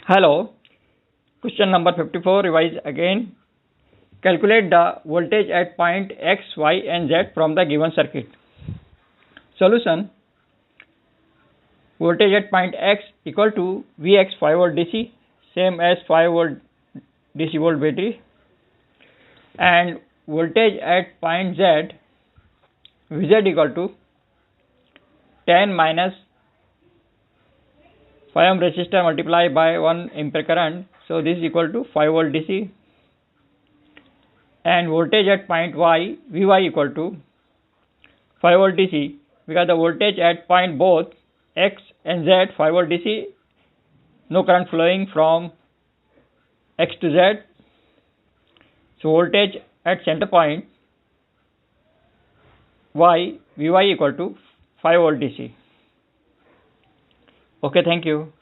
Hello, question number 54, revise again. Calculate the voltage at point X, Y and Z from the given circuit. Solution: voltage at point X equal to Vx 5 volt DC, same as 5 volt DC volt battery, and voltage at point Z, Vz equal to 10 minus 5 ohm resistor multiplied by 1 ampere current, so this is equal to 5 volt DC, and voltage at point Y, Vy equal to 5 volt DC, because the voltage at point both X and Z 5 volt DC, no current flowing from X to Z, so voltage at center point Y, Vy equal to 5 volt DC. Okay, thank you.